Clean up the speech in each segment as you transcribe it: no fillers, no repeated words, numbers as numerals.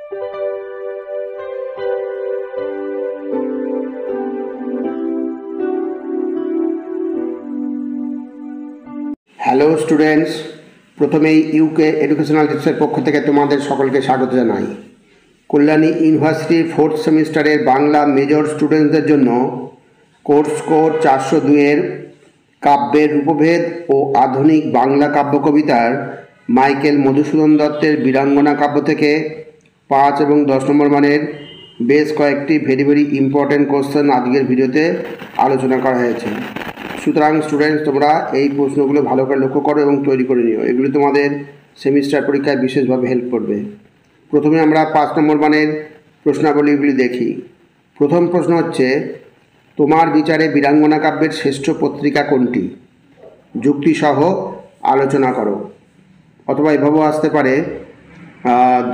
Hello students, প্রথমেই UK educational টিপসের পক্ষ থেকে তোমাদের সকলকে স্বাগত জানাই। কল্যাণী ইউনিভার্সিটির 4th সেমিস্টারের বাংলা মেজর স্টুডেন্টসদের জন্য কোর্স স্কোর 402-এর কাব্যের রূপভেদ ও আধুনিক বাংলা কাব্য কবিতার মাইকেল মধুসূদন দত্তের বীরাঙ্গনা কাব্য থেকে 5 এবং 10 নম্বর মানের বেশ কয়েকটি ভেরি ইম্পর্টেন্ট কোশ্চেন আজকের ভিডিওতে আলোচনা করা হয়েছে। সুতরাং স্টুডেন্টস, তোমরা এই প্রশ্নগুলো ভালো করে লক্ষ্য করো এবং তৈরি করে নিও। এগুলি তোমাদের সেমিস্টার পরীক্ষায় বিশেষভাবে হেল্প করবে। প্রথমে আমরা 5 নম্বর মানের প্রশ্নাবলীগুলি দেখি। প্রথম প্রশ্ন হচ্ছে, তোমার বিচারে বীরাঙ্গনা কাব্যের শ্রেষ্ঠ পত্রিকা কোনটি? যুক্তিসহ আলোচনা করো। অথবা এভাবেও আসতে পারে,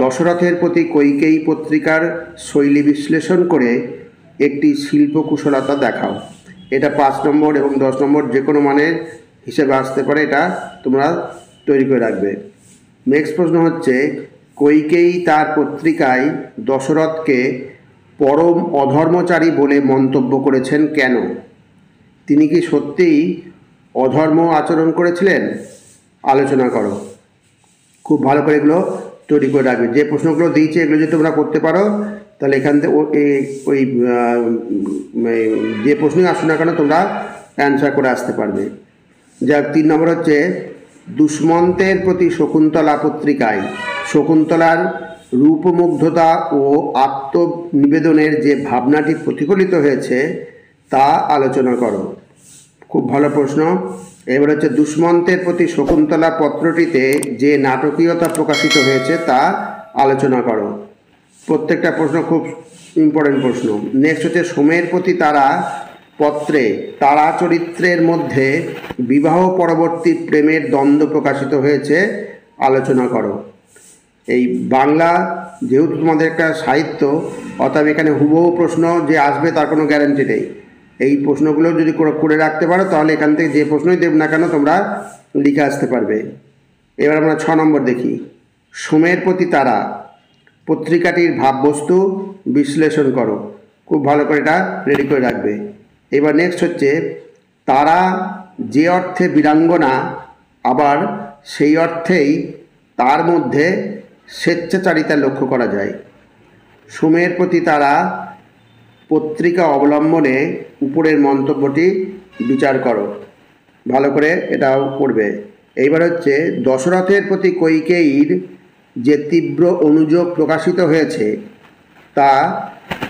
দশরথের প্রতি কৈকেয়ী পত্রিকার শৈলী বিশ্লেষণ করে একটি শিল্পকুশলতা দেখাও। এটা 5 নম্বর এবং 10 নম্বর যে কোনো মানের হিসেবে আসতে পারে, এটা তোমরা তৈরি করে রাখবে। নেক্সট প্রশ্ন হচ্ছে, কৈকেয়ী তার পত্রিকায় দশরথকে পরম অধর্মচারী বলে মন্তব্য করেছেন কেন? তিনি কি সত্যিই অধর্ম আচরণ করেছিলেন? আলোচনা করো। খুব ভালো করে এগুলো তৈরি করে রাখবে। যে প্রশ্নগুলো দিয়েছে এগুলো যদি তোমরা করতে পারো তাহলে এখান থেকে ওই যে প্রশ্নই আসুন না কেন তোমরা অ্যান্সার করে আসতে পারবে। যাক, 3 নম্বর হচ্ছে, দুষ্মন্তের প্রতি শকুন্তলা পত্রিকায় শকুন্তলার রূপমুগ্ধতা ও আত্মনিবেদনের যে ভাবনাটি প্রতিফলিত হয়েছে তা আলোচনা করো। খুব ভালো প্রশ্ন। এবার হচ্ছে, দুষ্মন্তের প্রতি শকুন্তলা পত্রটিতে যে নাটকীয়তা প্রকাশিত হয়েছে তা আলোচনা করো। প্রত্যেকটা প্রশ্ন খুব ইম্পর্টেন্ট প্রশ্ন। নেক্সট হচ্ছে, সোমের প্রতি তারা পত্রে তারা চরিত্রের মধ্যে বিবাহ পরবর্তী প্রেমের দ্বন্দ্ব প্রকাশিত হয়েছে, আলোচনা করো। এই বাংলা যেহেতু তোমাদের একটা সাহিত্য, অতএব এখানে হুবহু প্রশ্ন যে আসবে তার কোনো গ্যারান্টি নেই। এই প্রশ্নগুলো যদি করে রাখতে পারো তাহলে এখান থেকে যে প্রশ্নই দেব না কেন তোমরা লিখে আসতে পারবে। এবার আমরা 6 নম্বর দেখি। সোমের প্রতি তারা পত্রিকাটির ভাববস্তু বিশ্লেষণ করো। খুব ভালো করে এটা রেডি করে রাখবে। এবার নেক্সট হচ্ছে, তারা যে অর্থে বীরাঙ্গনা, আবার সেই অর্থেই তার মধ্যে স্বেচ্ছাচারিতা লক্ষ্য করা যায়। সোমের প্রতি তারা পত্রিকা অবলম্বনে উপরের মন্তব্যটি বিচার করো। ভালো করে এটাও পড়বে। এইবার হচ্ছে, দশরথের প্রতি কৈকেয়ীর যে তীব্র অনুযোগ প্রকাশিত হয়েছে তা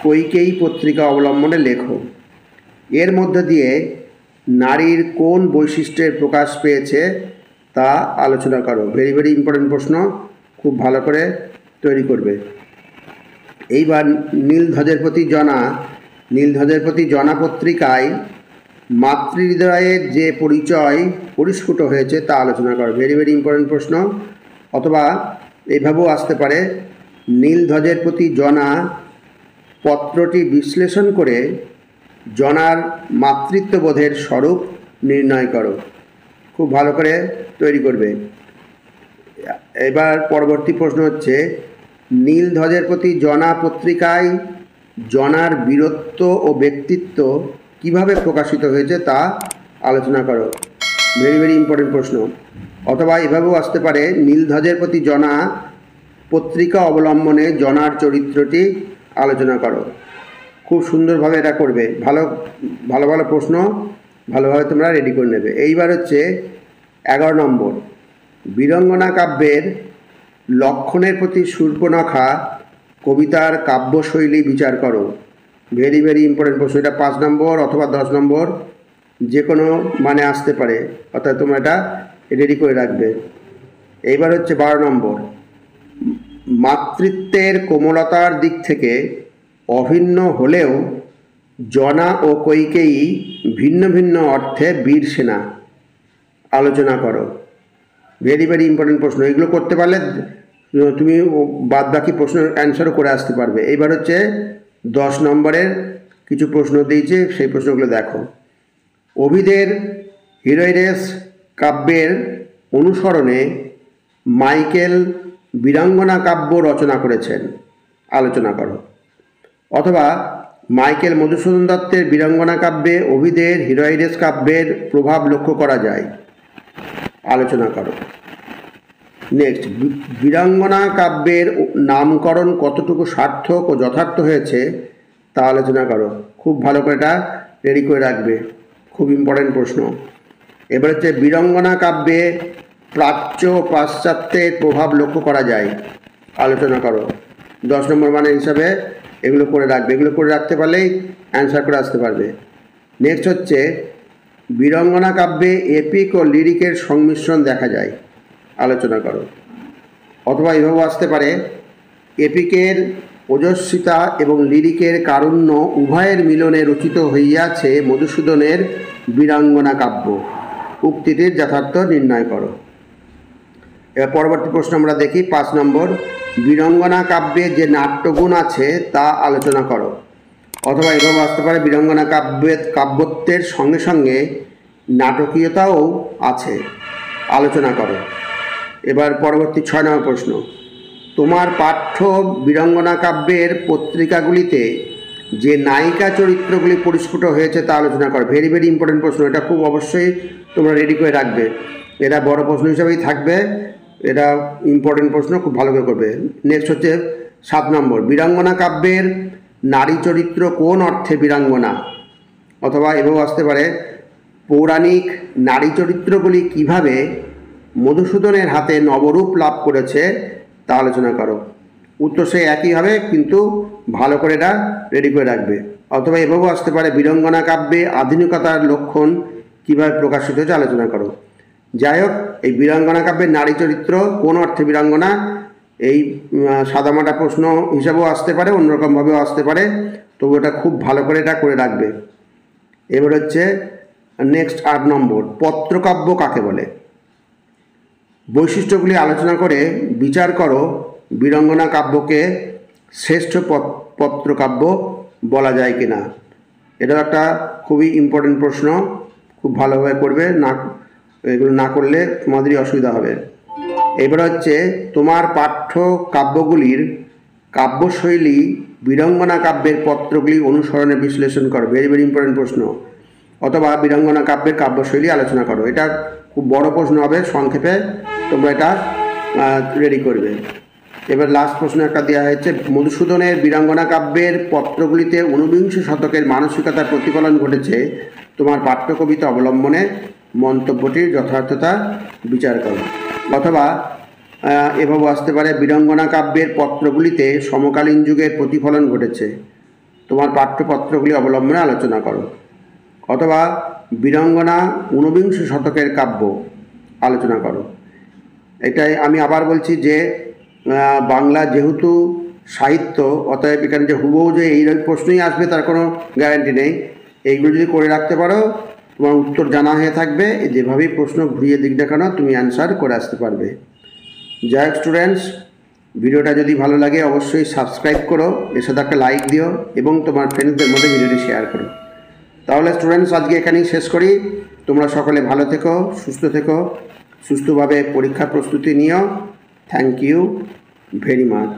কৈকেয়ী পত্রিকা অবলম্বনে লেখো। এর মধ্য দিয়ে নারীর কোন বৈশিষ্ট্যের প্রকাশ পেয়েছে তা আলোচনা করো। ভেরি ইম্পর্টেন্ট প্রশ্ন, খুব ভালো করে তৈরি করবে। এইবার নীলধ্বজের প্রতি জনা পত্রিকায় মাতৃহৃদয়ের যে পরিচয় পরিস্ফুট হয়েছে তা আলোচনা করো। ভেরি ইম্পর্টেন্ট প্রশ্ন। অথবা এইভাবেও আসতে পারে, নীলধ্বজের প্রতি জনা পত্রটি বিশ্লেষণ করে জনার মাতৃত্ববোধের স্বরূপ নির্ণয় করো। খুব ভালো করে তৈরি করবে। এবার পরবর্তী প্রশ্ন হচ্ছে, নীলধ্বজের প্রতি জনা পত্রিকায় জনার বীরত্ব ও ব্যক্তিত্ব কিভাবে প্রকাশিত হয়েছে তা আলোচনা করো। ভেরি ইম্পর্টেন্ট প্রশ্ন। অথবা এভাবেও আসতে পারে, নীলধ্বজের প্রতি জনা পত্রিকা অবলম্বনে জনার চরিত্রটি আলোচনা করো। খুব সুন্দরভাবে এটা করবে। ভালো প্রশ্ন ভালোভাবে তোমরা রেডি করে নেবে। এইবার হচ্ছে 11 নম্বর, বীরাঙ্গনা কাব্যের লক্ষণের প্রতি শূর্পণখা কবিতার কাব্যশৈলী বিচার করো। ভেরি ইম্পর্টেন্ট প্রশ্ন। এটা 5 নম্বর অথবা 10 নম্বর যে কোনো মানে আসতে পারে, অর্থাৎ তোমরা এটা রেডি করে রাখবে। এইবার হচ্ছে 12 নম্বর, মাতৃত্বের কোমলতার দিক থেকে অভিন্ন হলেও জনা ও কৈকেয়ী ভিন্ন অর্থে বীর সেনা, আলোচনা করো। ভেরি ইম্পর্টেন্ট প্রশ্ন। এগুলো করতে পারলে তুমি বাদ বাকি প্রশ্নের অ্যান্সারও করে আসতে পারবে। এইবার হচ্ছে 10 নম্বরের কিছু প্রশ্ন দিয়েছে, সেই প্রশ্নগুলো দেখো। ওভিদের হিরোইডেস কাব্যের অনুসরণে মাইকেল বীরাঙ্গনা কাব্য রচনা করেছেন। আলোচনা করো। অথবা মাইকেল মধুসূদন দত্তের বীরাঙ্গনা কাব্যে ওভিদের হিরোইডেস কাব্যের প্রভাব লক্ষ্য করা যায়, আলোচনা করো। নেক্সট, বীরাঙ্গনা কাব্যের নামকরণ কতটুকু সার্থক ও যথার্থ হয়েছে তা আলোচনা করো। খুব ভালো করে এটা রেডি করে রাখবে, খুব ইম্পর্টেন্ট প্রশ্ন। এবার হচ্ছে বীরাঙ্গনা কাব্যে প্রাচ্য ও পাশ্চাত্যের প্রভাব লক্ষ্য করা যায়, আলোচনা করো। 10 নম্বর মানের হিসাবে এগুলো করে রাখবে, এগুলো করে রাখতে পারলেই অ্যান্সার করে আসতে পারবে। নেক্সট হচ্ছে বীরাঙ্গনা কাব্যে এপিক ও লিরিকের সংমিশ্রণ দেখা যায়, আলোচনা করো। অথবা এভাবে আসতে পারে, এপিকের ওজস্বিতা এবং লিরিকের কারুণ্য উভয়ের মিলনে রচিত হইয়াছে মধুসূদনের বীরাঙ্গনা কাব্য, উক্তিটির যথার্থ নির্ণয় করো। এবার পরবর্তী প্রশ্ন আমরা দেখি 5 নম্বর, বীরাঙ্গনা কাব্যে যে নাট্যগুণ আছে তা আলোচনা করো। অথবা এভাবে আসতে পারে, বীরাঙ্গনা কাব্যত্বের সঙ্গে সঙ্গে নাটকীয়তাও আছে, আলোচনা করো। এবার পরবর্তী 6 নম্বর প্রশ্ন, তোমার পাঠ্য বীরাঙ্গনা কাব্যের পত্রিকাগুলিতে যে নায়িকা চরিত্রগুলি পরিস্ফুট হয়েছে তা আলোচনা করো। ভেরি ভেরি ইম্পর্টেন্ট প্রশ্ন, এটা খুব অবশ্যই তোমরা রেডি করে রাখবে, এটা বড় প্রশ্ন হিসাবেই থাকবে, এটা ইম্পর্টেন্ট প্রশ্ন, খুব ভালো করে করবে। নেক্সট হচ্ছে 7 নম্বর, বীরাঙ্গনা কাব্যের নারী চরিত্র কোন অর্থে বীরাঙ্গনা। অথবা এভাবে আসতে পারে, পৌরাণিক নারী চরিত্রগুলি কিভাবে মধুসূদনের হাতে নবরূপ লাভ করেছে তা আলোচনা করো। উত্তর সেই একই হবে, কিন্তু ভালো করে এটা রেডি করে রাখবে। অথবা এভাবেও আসতে পারে, বীরাঙ্গনা কাব্যে আধুনিকতার লক্ষণ কীভাবে প্রকাশিত হয়েছে আলোচনা করো। যাই হোক, এই বীরাঙ্গনা কাব্যের নারী চরিত্র কোন অর্থে বীরাঙ্গনা, এই সাদামাটা প্রশ্ন হিসাবেও আসতে পারে, অন্যরকমভাবেও আসতে পারে, তবু এটা খুব ভালো করে এটা করে রাখবে। এবার হচ্ছে নেক্সট 8 নম্বর, পত্রকাব্য কাকে বলে। বৈশিষ্ট্যগুলি আলোচনা করে বিচার করো বীরাঙ্গনা কাব্যকে শ্রেষ্ঠ পত্রকাব্য বলা যায় কিনা। এটাও একটা খুবই ইম্পর্টেন্ট প্রশ্ন, খুব ভালোভাবে করবে, না এগুলো না করলে তোমাদেরই অসুবিধা হবে। এবার হচ্ছে তোমার পাঠ্য কাব্যগুলির কাব্যশৈলী বীরাঙ্গনা কাব্যের পত্রগুলি অনুসরণে বিশ্লেষণ করো। ভেরি ভেরি ইম্পর্টেন্ট প্রশ্ন। অথবা বীরাঙ্গনা কাব্যের কাব্যশৈলী আলোচনা করো। এটা খুব বড় প্রশ্ন হবে, সংক্ষেপে তোমরা এটা রেডি করবে। এবার লাস্ট প্রশ্ন একটা দেওয়া হয়েছে, মধুসূদনের বীরাঙ্গনা কাব্যের পত্রগুলিতে 19 শতকের মানসিকতার প্রতিফলন ঘটেছে, তোমার পাঠ্যকবিতা অবলম্বনে মন্তব্যটির যথার্থতা বিচার করো। অথবা এভাবে আসতে পারে, বীরাঙ্গনা কাব্যের পত্রগুলিতে সমকালীন যুগের প্রতিফলন ঘটেছে, তোমার পাঠ্যপত্রগুলি অবলম্বনে আলোচনা করো। অথবা বীরাঙ্গনা 19 শতকের কাব্য আলোচনা করো। এটাই আমি আবার বলছি যে বাংলা যেহেতু সাহিত্য, অতএব এখানে যে হুবহু যে এই প্রশ্নই আসবে তার কোনো গ্যারান্টি নেই। এইগুলো যদি করে রাখতে পারো তোমার উত্তর জানা হয়ে থাকবে, যেভাবেই প্রশ্ন ঘুরিয়ে দিক না কেন তুমি অ্যান্সার করে আসতে পারবে। যাই হোক স্টুডেন্টস, ভিডিওটা যদি ভালো লাগে অবশ্যই সাবস্ক্রাইব করো, এর সাথে একটা লাইক দিও এবং তোমার ফ্রেন্ডসদের মধ্যে ভিডিওটি শেয়ার করো। তাহলে স্টুডেন্টস আজকে এখানেই শেষ করি। তোমরা সকলে ভালো থেকো, সুস্থ থেকো, সুস্থভাবে পরীক্ষার প্রস্তুতি নিও। Thank you very much.